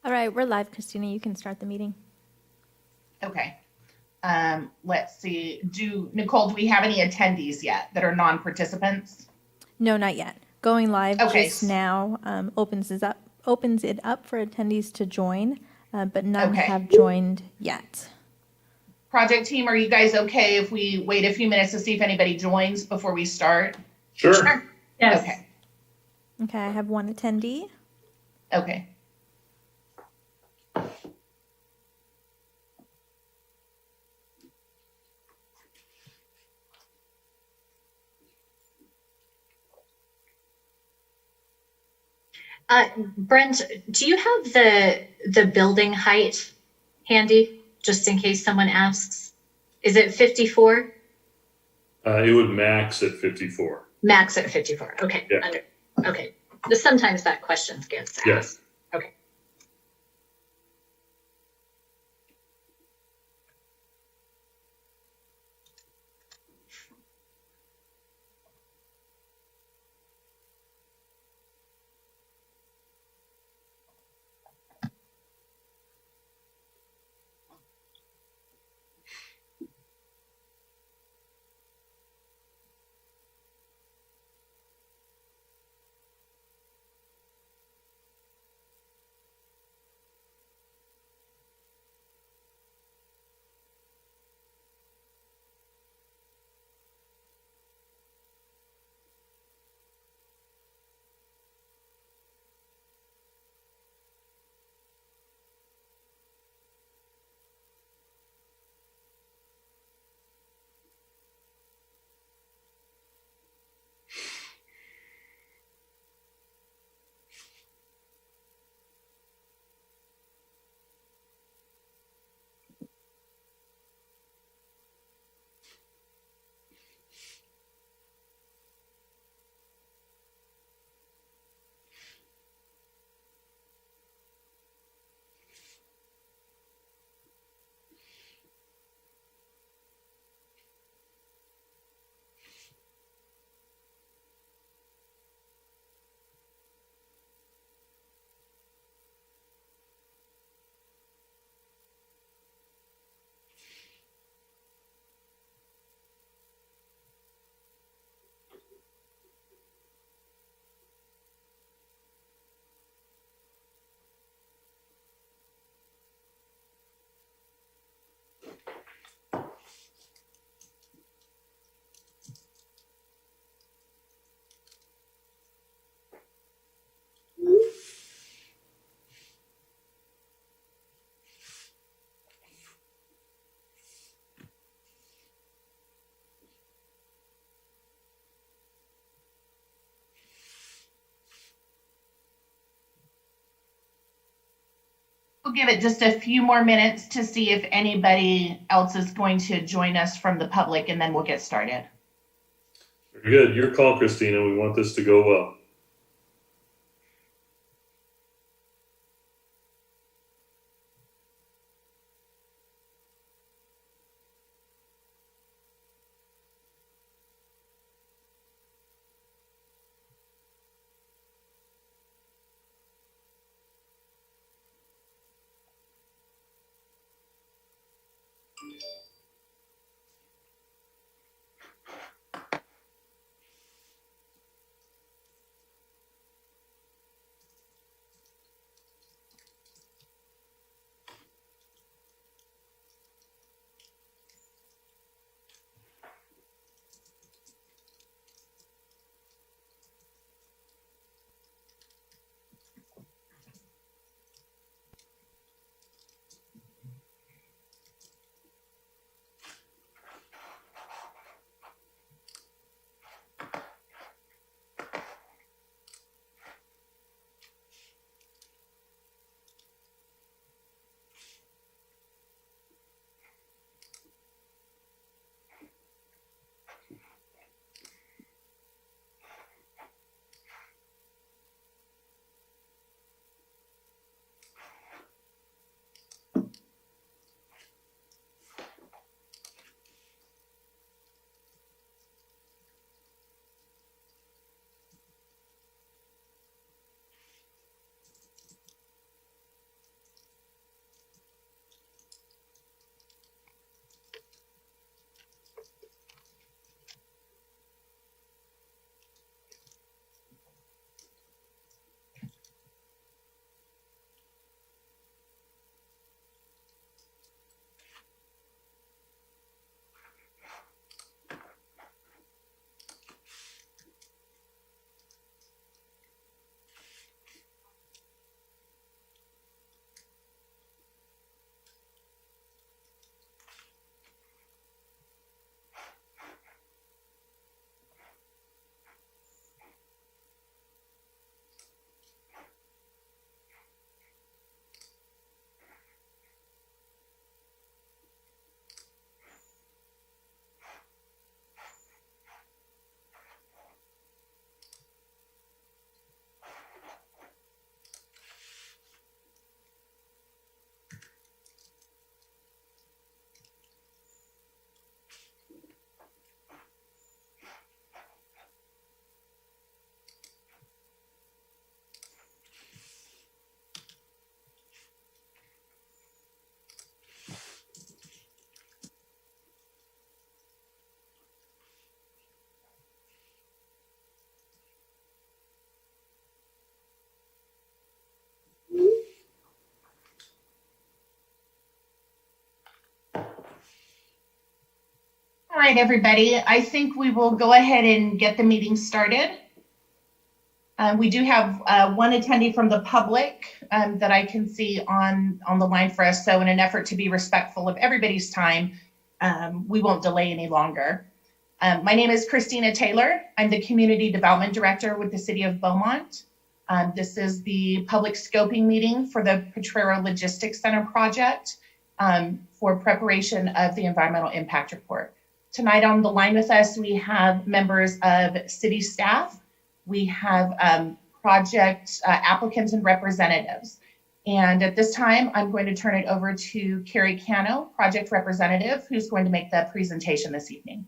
All right, we're live, Christina. You can start the meeting. Okay. Let's see. Nicole, do we have any attendees yet that are non-participants? No, not yet. Going live Okay. just now opens it up for attendees to join, but none Okay. have joined yet. Project team, are you guys okay if we wait a few minutes to see if anybody joins before we start? Sure. Yes. Okay. Okay, I have one attendee. Okay. Brent, do you have the building height handy, just in case someone asks? Is it 54? It would max at 54. Max at 54. Okay. Yeah. Okay. Sometimes that question gets asked. Yes. Okay. We'll give it just a few more minutes to see if anybody else is going to join us from the public, and then we'll get started. Very good. Your call, Christina. We want this to go well. All right, everybody. I think we will go ahead and get the meeting started. We do have one attendee from the public that I can see on the line for us. So in an effort to be respectful of everybody's time, we won't delay any longer. My name is Christina Taylor. I'm the Community Development Director with the City of Beaumont. This is the public scoping meeting for the Potrero Logistics Center project for preparation of the environmental impact report. Tonight on the line with us, we have members of city staff. We have project applicants and representatives. And at this time, I'm going to turn it over to Carrie Cano, project representative, who's going to make the presentation this evening.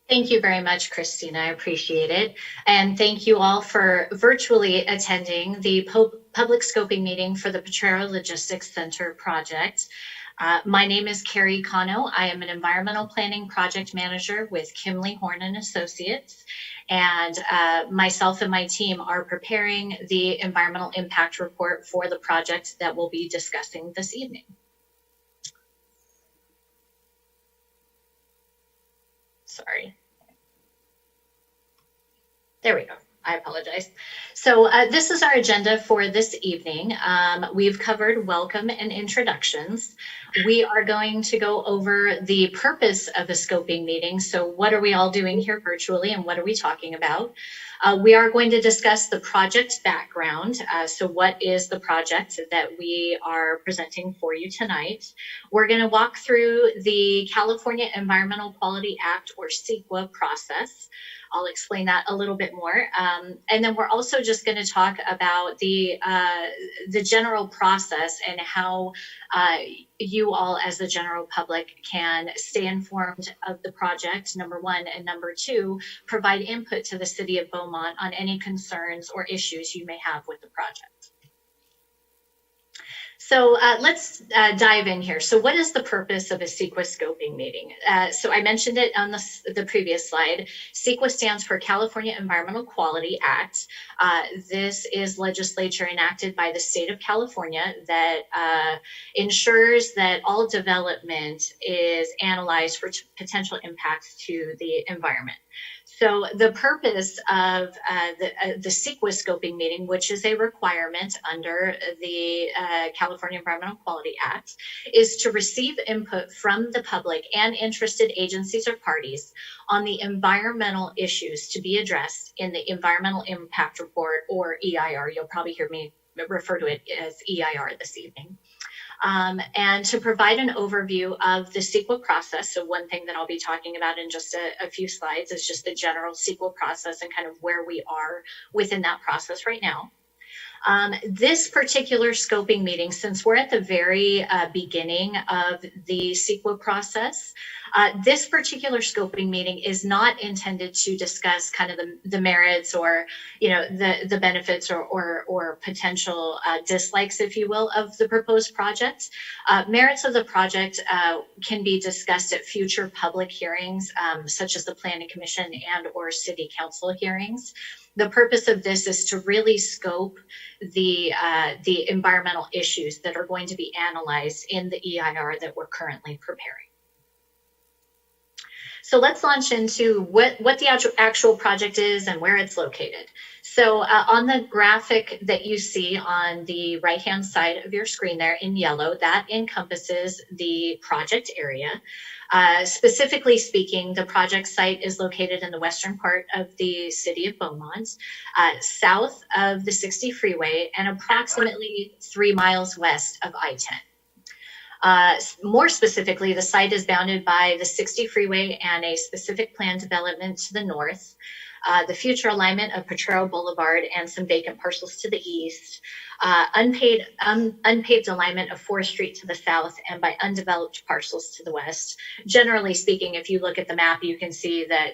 Thank you very much, Christina. I appreciate it. And thank you all for virtually attending the public scoping meeting for the Potrero Logistics Center project. My name is Carrie Cano. I am an environmental planning project manager with Kimley Horn and Associates. And myself and my team are preparing the environmental impact report for the project that we'll be discussing this evening. Sorry. There we go. I apologize. So this is our agenda for this evening. We've covered welcome and introductions. We are going to go over the purpose of a scoping meeting. So what are we all doing here virtually and what are we talking about? We are going to discuss the project background. So what is the project that we are presenting for you tonight? We're going to walk through the California Environmental Quality Act, or CEQA, process. I'll explain that a little bit more. And then we're also just going to talk about the general process and how you all as the general public can stay informed of the project, number one, and number two, provide input to the City of Beaumont on any concerns or issues you may have with the project. So let's dive in here. So what is the purpose of a CEQA scoping meeting? So I mentioned it on the previous slide. CEQA stands for California Environmental Quality Act. This is legislature enacted by the state of California that ensures that all development is analyzed for potential impacts to the environment. So the purpose of the CEQA scoping meeting, which is a requirement under the California Environmental Quality Act, is to receive input from the public and interested agencies or parties on the environmental issues to be addressed in the Environmental Impact Report, or EIR. You'll probably hear me refer to it as EIR this evening. And to provide an overview of the CEQA process. So one thing that I'll be talking about in just a few slides is just the general CEQA process and kind of where we are within that process right now. This particular scoping meeting, since we're at the very beginning of the CEQA process, this particular scoping meeting is not intended to discuss kind of the merits or, you know, the benefits or potential dislikes, if you will, of the proposed project. Merits of the project can be discussed at future public hearings, such as the Planning Commission and or City Council hearings. The purpose of this is to really scope the environmental issues that are going to be analyzed in the EIR that we're currently preparing. So let's launch into what the actual project is and where it's located. So on the graphic that you see on the right-hand side of your screen there in yellow, that encompasses the project area. Specifically speaking, the project site is located in the western part of the city of Beaumont, south of the 60 freeway and approximately 3 miles west of I-10. More specifically, the site is bounded by the 60 freeway and a specific planned development to the north, the future alignment of Potrero Boulevard and some vacant parcels to the east, unpaved alignment of 4th Street to the south and by undeveloped parcels to the west. Generally speaking, if you look at the map, you can see that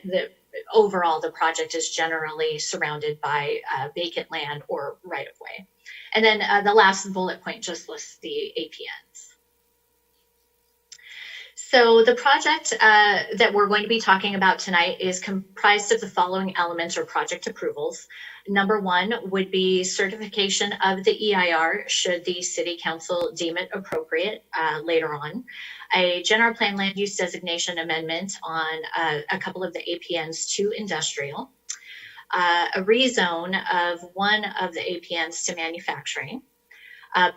overall the project is generally surrounded by vacant land or right-of-way. And then the last bullet point just lists the APNs. So the project that we're going to be talking about tonight is comprised of the following elements or project approvals. Number one would be certification of the EIR should the City Council deem it appropriate later on. A general plan land use designation amendment on a couple of the APNs to industrial. A rezone of one of the APNs to manufacturing.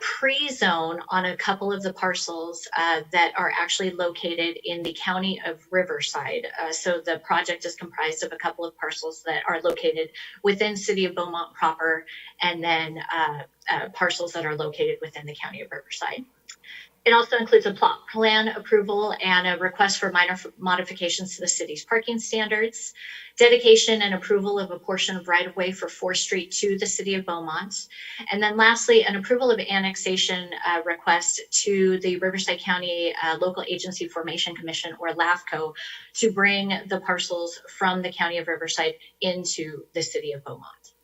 Pre-zone on a couple of the parcels that are actually located in the county of Riverside. So the project is comprised of a couple of parcels that are located within City of Beaumont proper, and then parcels that are located within the county of Riverside. It also includes a plot plan approval and a request for minor modifications to the city's parking standards, dedication and approval of a portion of right-of-way for 4th Street to the City of Beaumont, and then lastly, an approval of annexation request to the Riverside County Local Agency Formation Commission, or LAFCO, to bring the parcels from the County of Riverside into the City of Beaumont.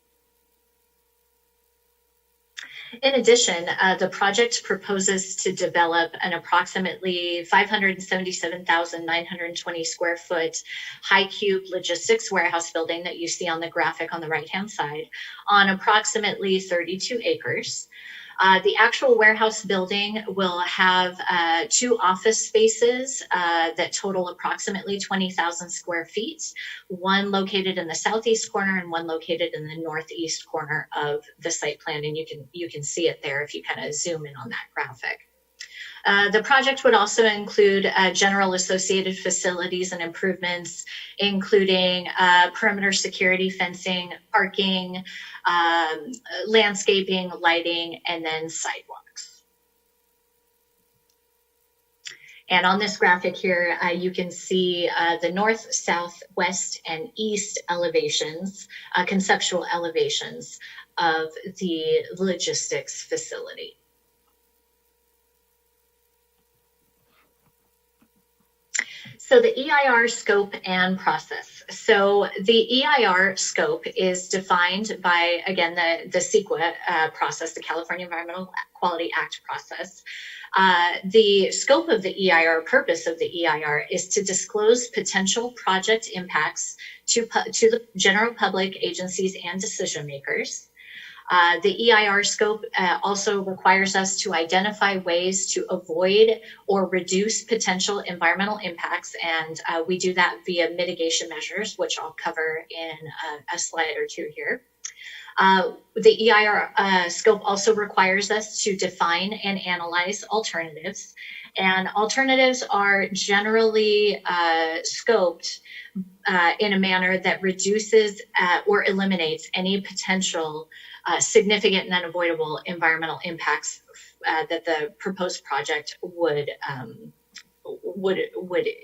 In addition, the project proposes to develop an approximately 577,920 square foot high cube logistics warehouse building that you see on the graphic on the right-hand side on approximately 32 acres. The actual warehouse building will have 2 office spaces that total approximately 20,000 square feet, one located in the southeast corner and one located in the northeast corner of the site plan. And you can see it there if you kind of zoom in on that graphic. The project would also include general associated facilities and improvements, including perimeter security fencing, parking, landscaping, lighting, and then sidewalks. And on this graphic here, you can see the north, south, west, and east elevations, conceptual elevations of the logistics facility. So the EIR scope and process. So the EIR scope is defined by, again, the CEQA process, the California Environmental Quality Act process. The scope of the EIR, purpose of the EIR, is to disclose potential project impacts to the general public, agencies, and decision makers. The EIR scope also requires us to identify ways to avoid or reduce potential environmental impacts, and we do that via mitigation measures, which I'll cover in a slide or two here. The EIR scope also requires us to define and analyze alternatives, and alternatives are generally scoped in a manner that reduces or eliminates any potential significant and unavoidable environmental impacts that the proposed project would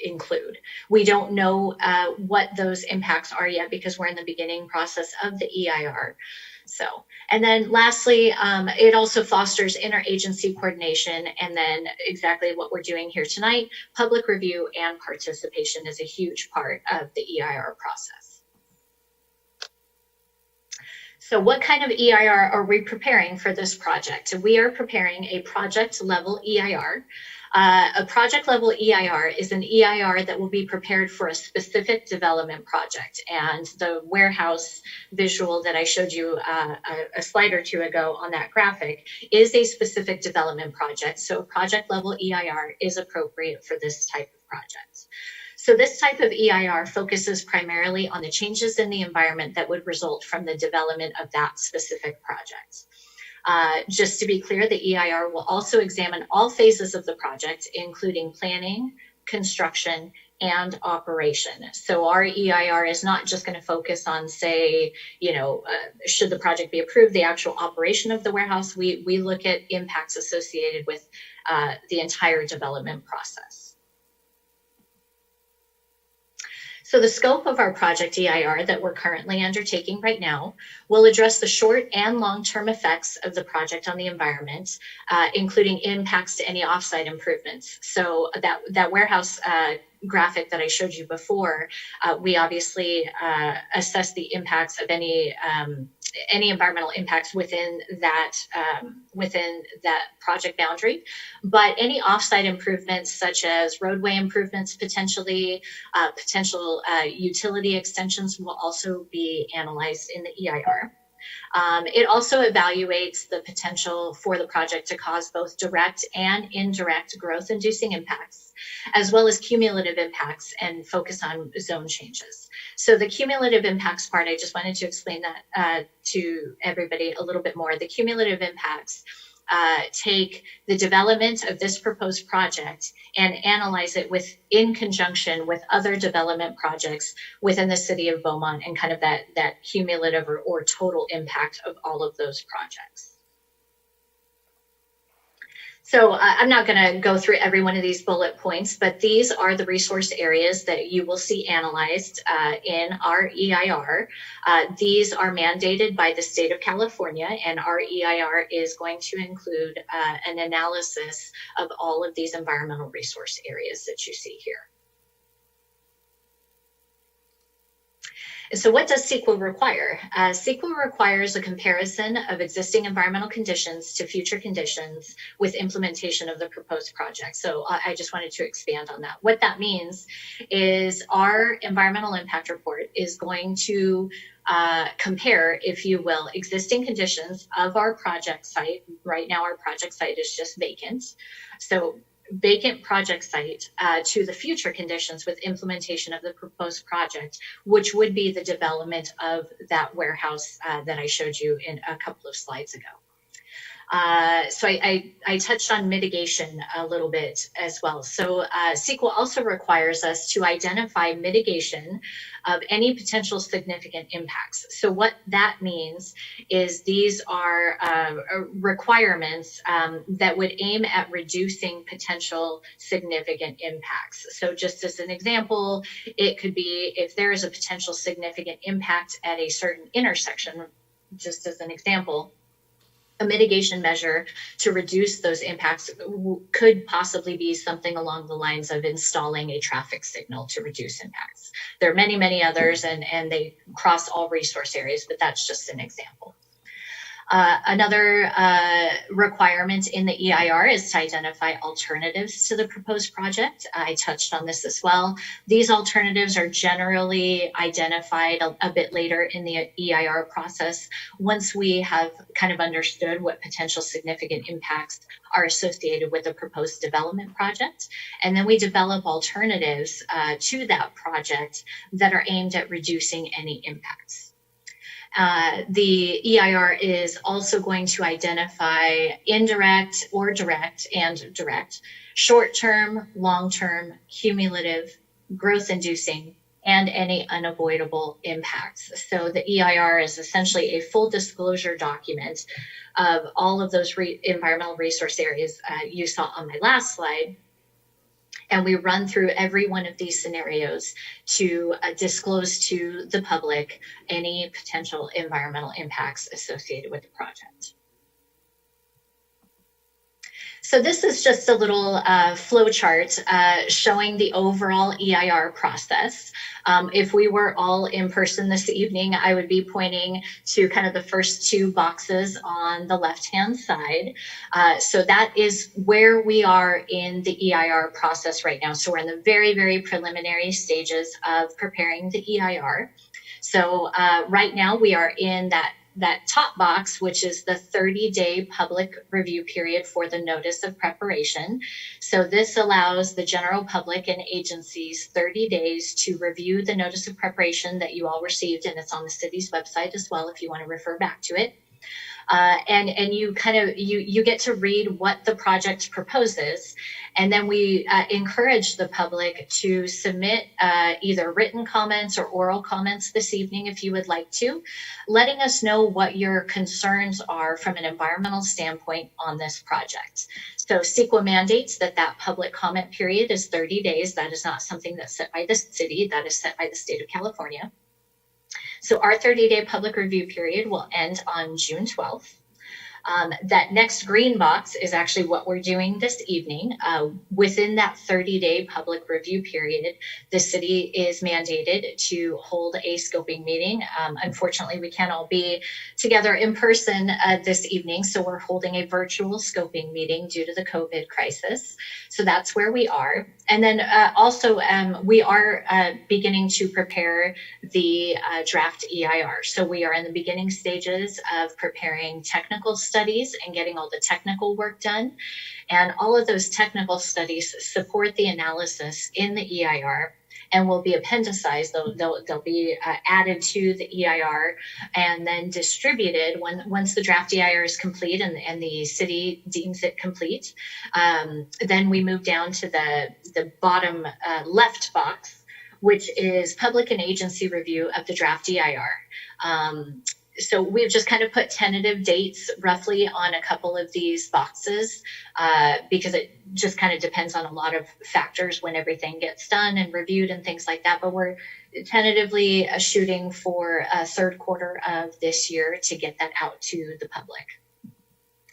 include. We don't know what those impacts are yet because we're in the beginning process of the EIR. So, and then lastly, it also fosters interagency coordination, and then exactly what we're doing here tonight, public review and participation is a huge part of the EIR process. So what kind of EIR are we preparing for this project? We are preparing a project level EIR. A project level EIR is an EIR that will be prepared for a specific development project. And the warehouse visual that I showed you a slide or two ago on that graphic is a specific development project. So project level EIR is appropriate for this type of project. So this type of EIR focuses primarily on the changes in the environment that would result from the development of that specific project. Just to be clear, the EIR will also examine all phases of the project, including planning, construction, and operation. So our EIR is not just going to focus on, say, should the project be approved, the actual operation of the warehouse. We look at impacts associated with the entire development process. So the scope of our project EIR that we're currently undertaking right now will address the short and long-term effects of the project on the environment, including impacts to any offsite improvements. So that warehouse graphic that I showed you before, we obviously assess the impacts of any environmental impacts within that project boundary. But any offsite improvements, such as roadway improvements, potential utility extensions, will also be analyzed in the EIR. It also evaluates the potential for the project to cause both direct and indirect growth-inducing impacts, as well as cumulative impacts, and focus on zone changes. So the cumulative impacts part, I just wanted to explain that to everybody a little bit more. The cumulative impacts take the development of this proposed project and analyze it in conjunction with other development projects within the city of Beaumont, and kind of that cumulative or total impact of all of those projects. So I'm not going to go through every one of these bullet points, but these are the resource areas that you will see analyzed in our EIR. These are mandated by the state of California, and our EIR is going to include an analysis of all of these environmental resource areas that you see here. So what does CEQA require? CEQA requires a comparison of existing environmental conditions to future conditions with implementation of the proposed project. So I just wanted to expand on that. What that means is our environmental impact report is going to compare, if you will, existing conditions of our project site. Right now, our project site is just vacant. So vacant project site to the future conditions with implementation of the proposed project, which would be the development of that warehouse that I showed you in a couple of slides ago. So I touched on mitigation a little bit as well. So CEQA also requires us to identify mitigation of any potential significant impacts. So what that means is these are requirements that would aim at reducing potential significant impacts. So just as an example, it could be if there is a potential significant impact at a certain intersection, just as an example, a mitigation measure to reduce those impacts could possibly be something along the lines of installing a traffic signal to reduce impacts. There are many, many others, and they cross all resource areas, but that's just an example. Another requirement in the EIR is to identify alternatives to the proposed project. I touched on this as well. These alternatives are generally identified a bit later in the EIR process, once we have kind of understood what potential significant impacts are associated with the proposed development project. And then we develop alternatives to that project that are aimed at reducing any impacts. The EIR is also going to identify indirect or direct and direct, short-term, long-term, cumulative, growth-inducing, and any unavoidable impacts. So the EIR is essentially a full disclosure document of all of those environmental resource areas you saw on my last slide. And we run through every one of these scenarios to disclose to the public any potential environmental impacts associated with the project. So this is just a little flow chart showing the overall EIR process. If we were all in person this evening, I would be pointing to kind of the first two boxes on the left-hand side. So that is where we are in the EIR process right now. So we're in the very, very preliminary stages of preparing the EIR. So right now we are in that top box, which is the 30-day public review period for the notice of preparation. So this allows the general public and agencies 30 days to review the notice of preparation that you all received, and it's on the city's website as well if you want to refer back to it. And you kind of, you get to read what the project proposes. And then we encourage the public to submit either written comments or oral comments this evening if you would like to, letting us know what your concerns are from an environmental standpoint on this project. So CEQA mandates that public comment period is 30 days. That is not something that's set by the city, that is set by the state of California. So our 30-day public review period will end on June 12th. That next green box is actually what we're doing this evening. Within that 30-day public review period, the city is mandated to hold a scoping meeting. Unfortunately, we can't all be together in person this evening, so we're holding a virtual scoping meeting due to the COVID crisis. So that's where we are. And then also we are beginning to prepare the draft EIR. So we are in the beginning stages of preparing technical studies and getting all the technical work done. And all of those technical studies support the analysis in the EIR and will be appendicized. They'll be added to the EIR and then distributed once the draft EIR is complete and the city deems it complete. Then we move down to the bottom left box, which is public and agency review of the draft EIR. So we've just kind of put tentative dates roughly on a couple of these boxes because it just kind of depends on a lot of factors when everything gets done and reviewed and things like that. But we're tentatively shooting for third quarter of this year to get that out to the public.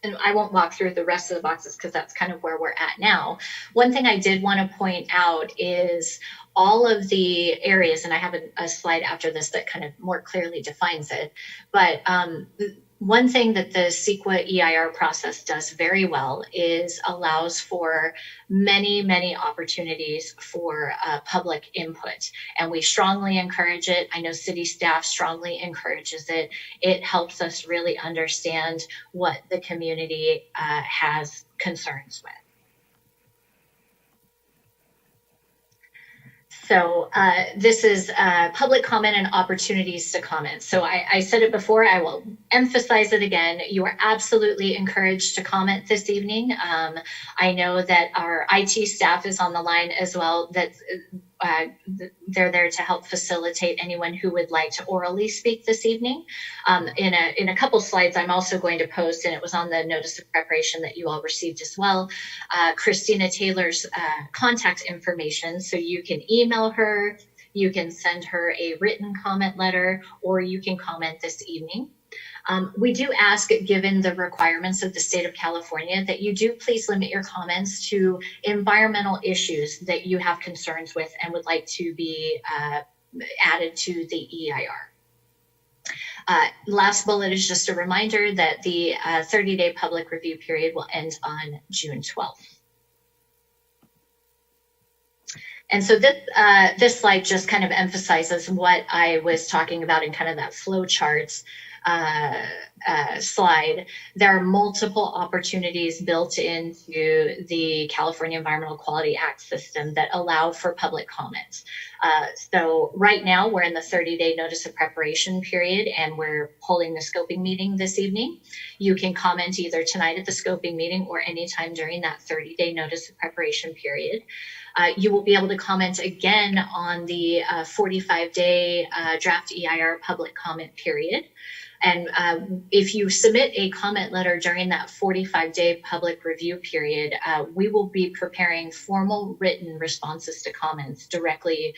And I won't walk through the rest of the boxes because that's kind of where we're at now. One thing I did want to point out is all of the areas, and I have a slide after this that kind of more clearly defines it, but one thing that the CEQA EIR process does very well is allows for many, many opportunities for public input. And we strongly encourage it. I know city staff strongly encourages it. It helps us really understand what the community has concerns with. So this is public comment and opportunities to comment. So I said it before, I will emphasize it again. You are absolutely encouraged to comment this evening. I know that our IT staff is on the line as well. They're there to help facilitate anyone who would like to orally speak this evening. In a couple slides, I'm also going to post, and it was on the notice of preparation that you all received as well, Christina Taylor's contact information. So you can email her, you can send her a written comment letter, or you can comment this evening. We do ask, given the requirements of the state of California, that you do please limit your comments to environmental issues that you have concerns with and would like to be added to the EIR. Last bullet is just a reminder that the 30-day public review period will end on June 12th. And so this slide just kind of emphasizes what I was talking about in kind of that flow chart slide. There are multiple opportunities built into the California Environmental Quality Act system that allow for public comments. So right now we're in the 30-day notice of preparation period and we're holding the scoping meeting this evening. You can comment either tonight at the scoping meeting or anytime during that 30-day notice of preparation period. You will be able to comment again on the 45-day draft EIR public comment period. And if you submit a comment letter during that 45-day public review period, we will be preparing formal written responses to comments directly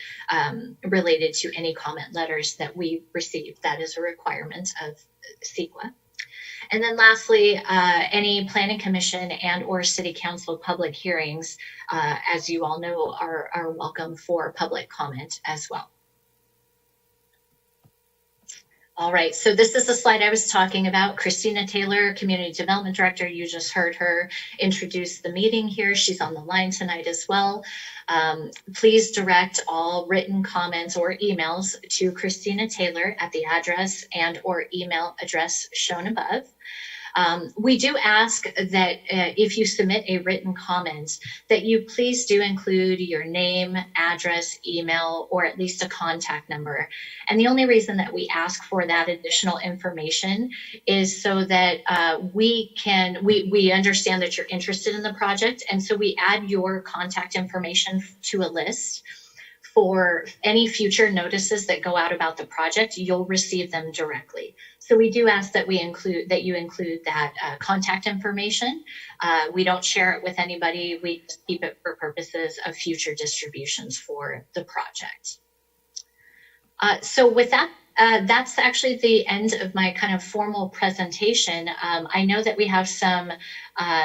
related to any comment letters that we receive. That is a requirement of CEQA. And then lastly, any planning commission and or city council public hearings, as you all know, are welcome for public comment as well. All right, so this is the slide I was talking about. Christina Taylor, Community Development Director, you just heard her introduce the meeting here. She's on the line tonight as well. Please direct all written comments or emails to Christina Taylor at the address and or email address shown above. We do ask that if you submit a written comment, that you please do include your name, address, email, or at least a contact number. And the only reason that we ask for that additional information is so that we understand that you're interested in the project. And so we add your contact information to a list. For any future notices that go out about the project, you'll receive them directly. So we do ask that you include that contact information. We don't share it with anybody. We just keep it for purposes of future distributions for the project. So with that, That's actually the end of my kind of formal presentation. I know that we have some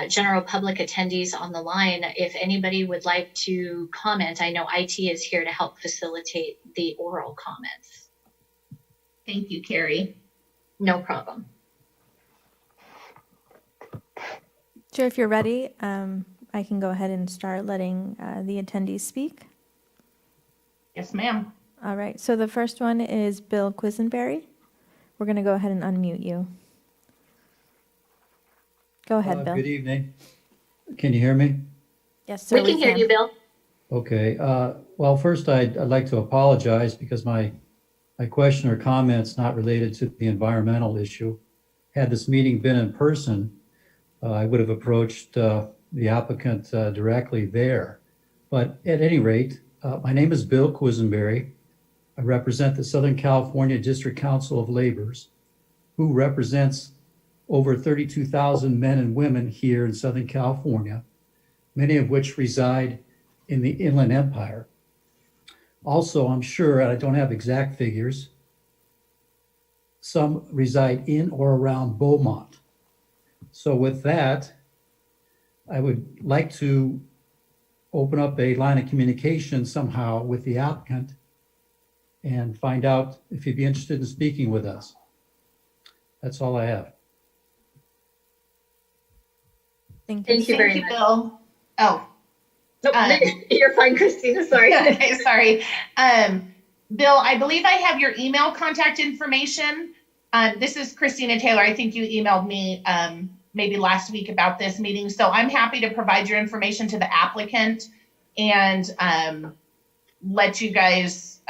general public attendees on the line. If anybody would like to comment, I know IT is here to help facilitate the oral comments. Thank you, Carrie. No problem. Chair, if you're ready, I can go ahead and start letting the attendees speak. Yes, ma'am. All right, so the first one is Bill Quisenberry. We're going to go ahead and unmute you. Go ahead, Bill. Good evening. Can you hear me? Yes, sir, We can hear you, Bill. Okay. Well, first, I'd like to apologize because my question or comment's not related to the environmental issue. Had this meeting been in person, I would have approached the applicant directly there. But at any rate, my name is Bill Quisenberry. I represent the Southern California District Council of Laborers, who represents over 32,000 men and women here in Southern California, many of which reside in the Inland Empire. Also, I'm sure, and I don't have exact figures, some reside in or around Beaumont. So with that, I would like to open up a line of communication somehow with the applicant and find out if you'd be interested in speaking with us. That's all I have. Thank you. Thank you very Thank you, much. Bill. Oh, Nope, you're fine, Christina. Sorry. okay, sorry. Bill, I believe I have your email contact information. This is Christina Taylor. I think you emailed me maybe last week about this meeting. So I'm happy to provide your information to the applicant and let you guys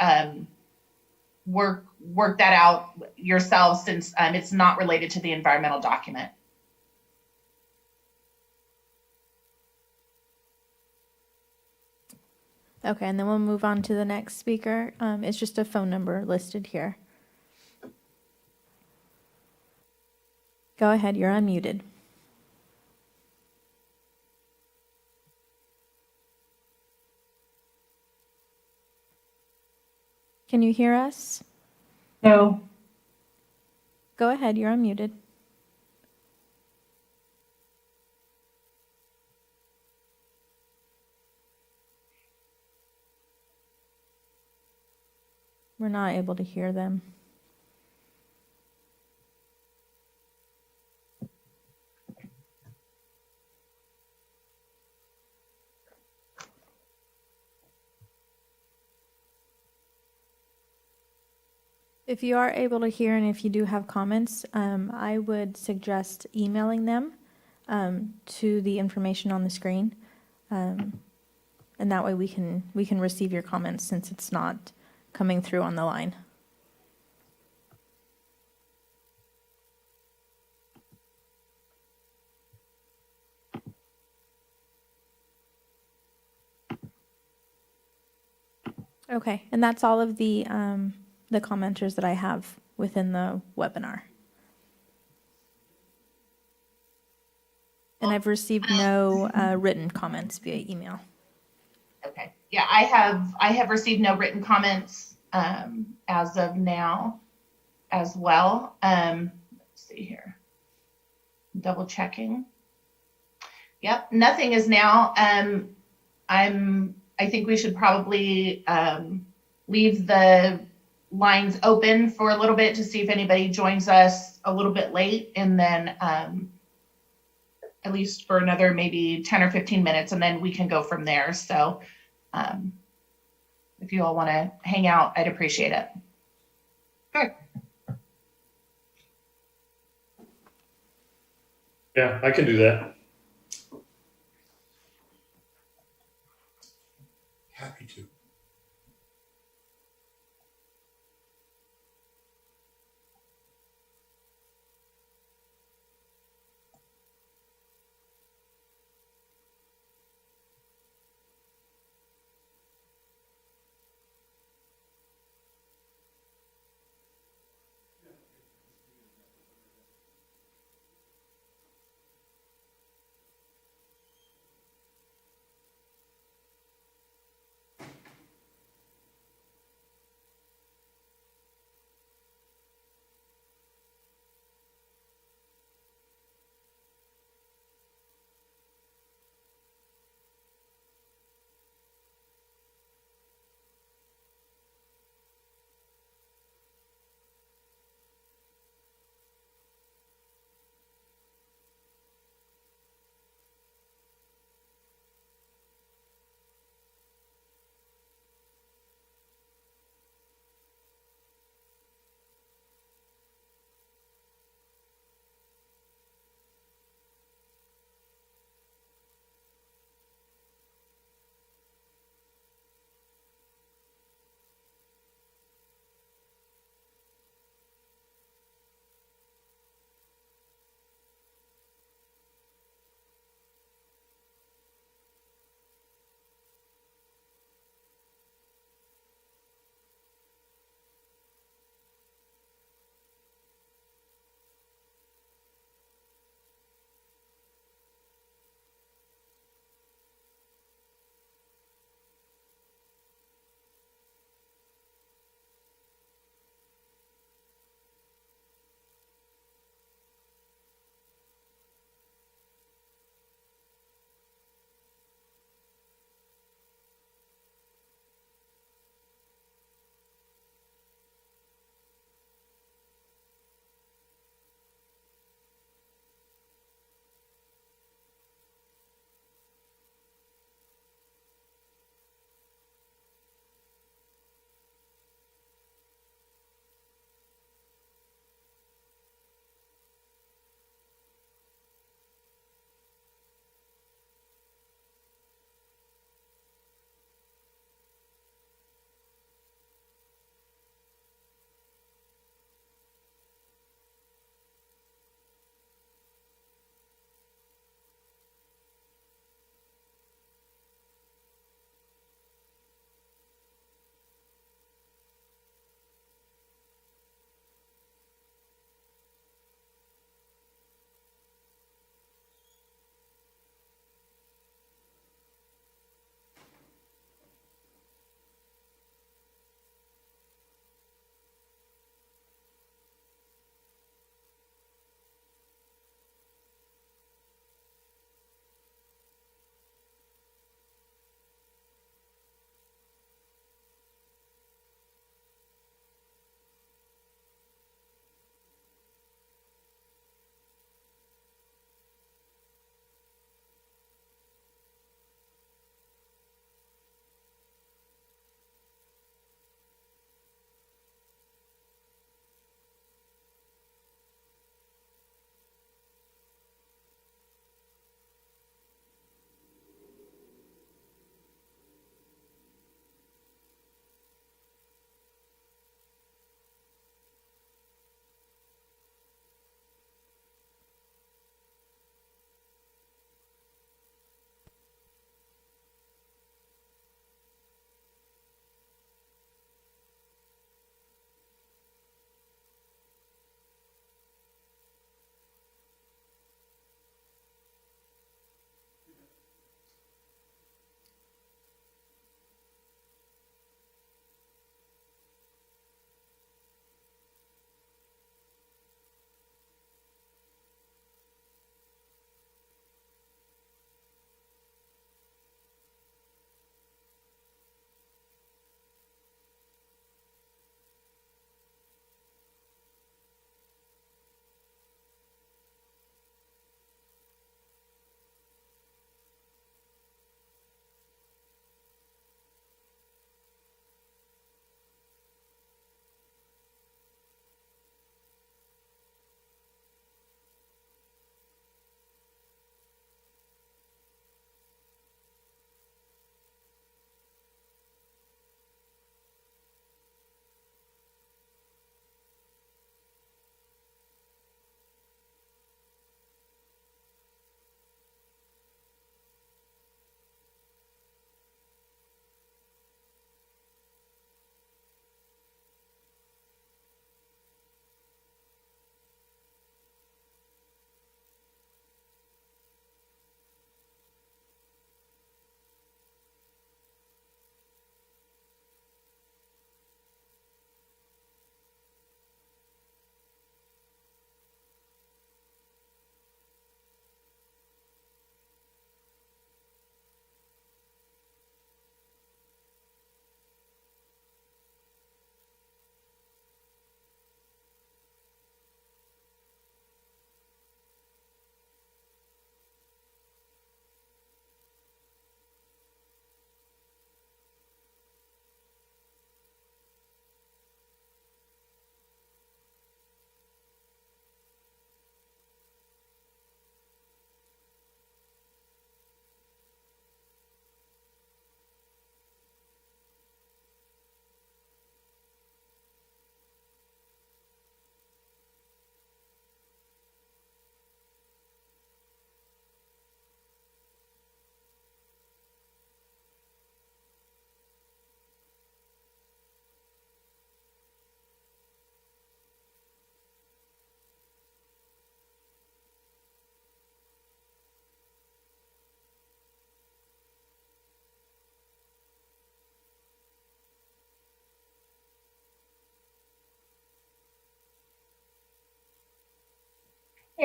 work that out yourselves since it's not related to the environmental document. Okay, and then we'll move on to the next speaker. It's just a phone number listed here. Go ahead, you're unmuted. Can you hear us? No. Go ahead, you're unmuted. We're not able to hear them. If you are able to hear and if you do have comments, I would suggest emailing them to the information on the screen. And that way we can receive your comments since it's not coming through on the line. Okay, and that's all of the commenters that I have within the webinar. And I've received no written comments via email. Okay. Yeah, I have received no written comments as of now as well. Let's see here. Double checking. Yep, nothing is now. I think we should probably leave the lines open for a little bit to see if anybody joins us a little bit late, and then at least for another maybe 10 or 15 minutes, and then we can go from there. So if you all want to hang out, I'd appreciate it. Sure. Yeah, I can do that. Happy to.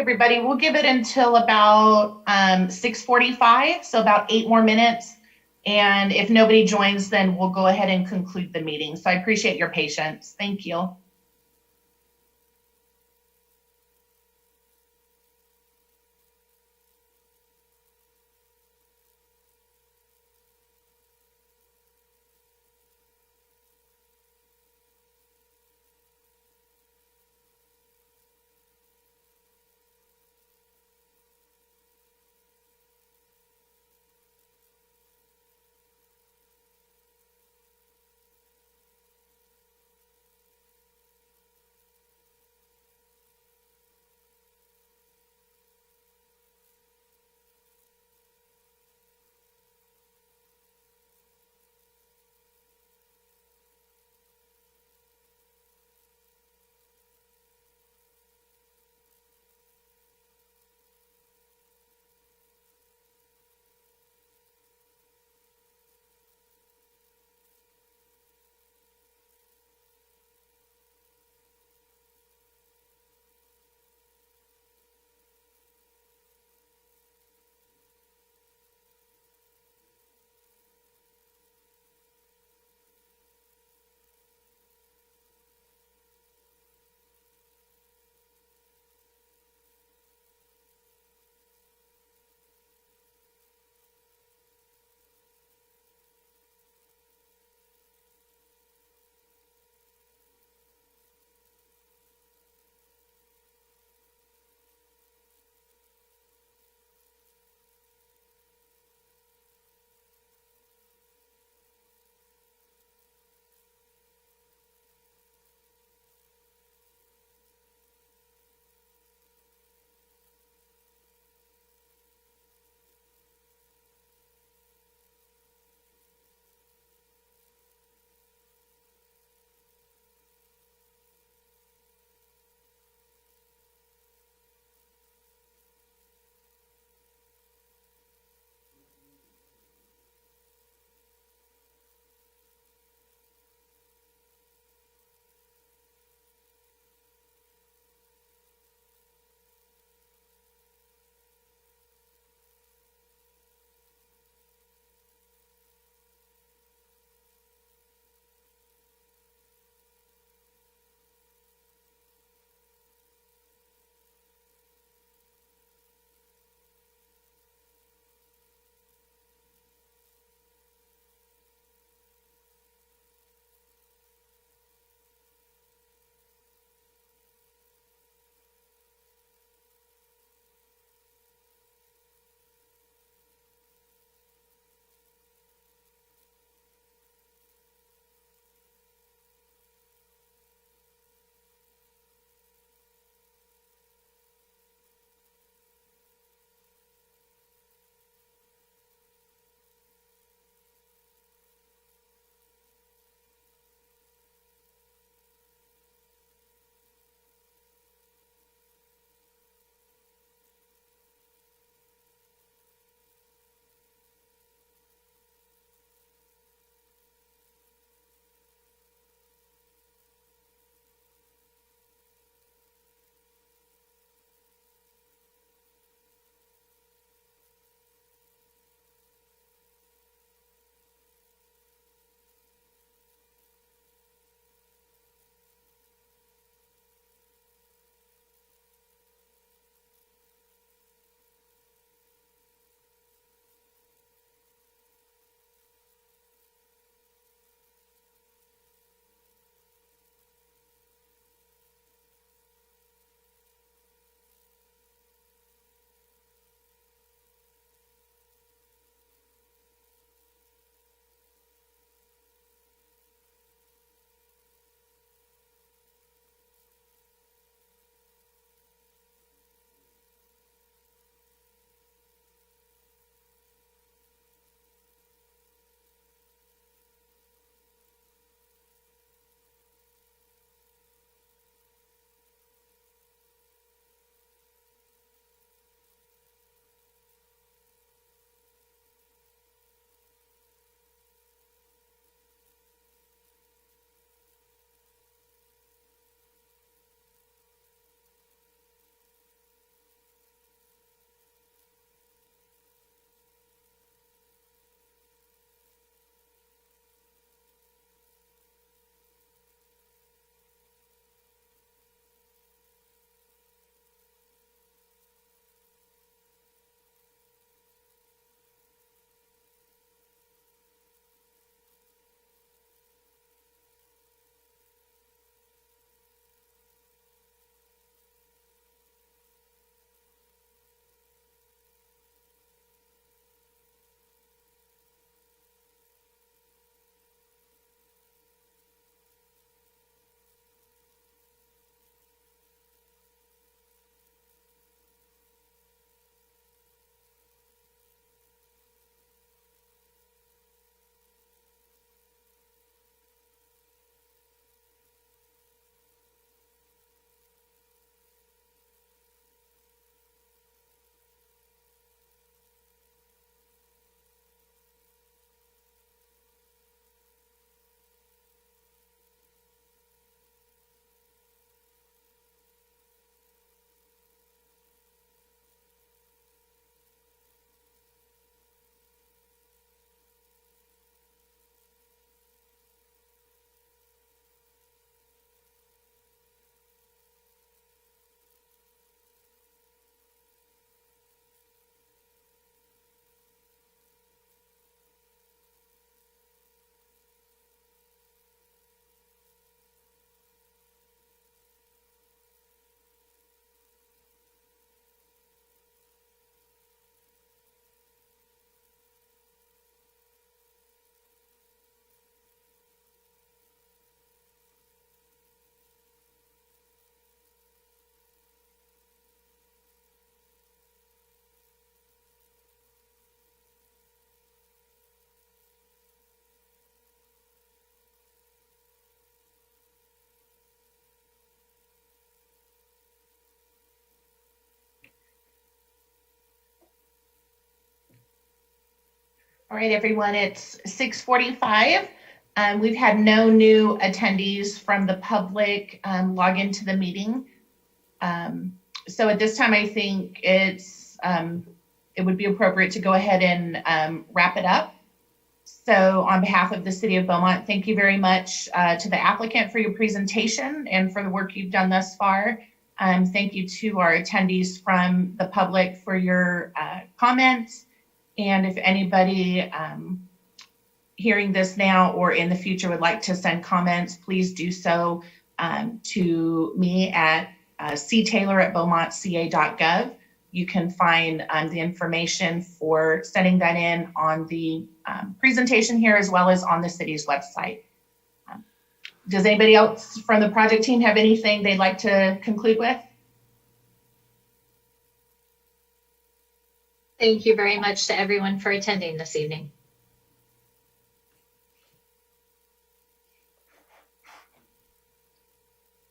Everybody, we'll give it until about 6:45, so about 8 more minutes. And if nobody joins, then we'll go ahead and conclude the meeting. So I appreciate your patience. Thank you. All right, everyone, it's 6:45. We've had no new attendees from the public log into the meeting. So at this time, I think it would be appropriate to go ahead and wrap it up. So on behalf of the City of Beaumont, thank you very much to the applicant for your presentation and for the work you've done thus far. Thank you to our attendees from the public for your comments. And if anybody hearing this now or in the future would like to send comments, please do so to me at ctaylor@beaumontca.gov. You can find the information for sending that in on the presentation here, as well as on the city's website. Does anybody else from the project team have anything they'd like to conclude with? Thank you very much to everyone for attending this evening.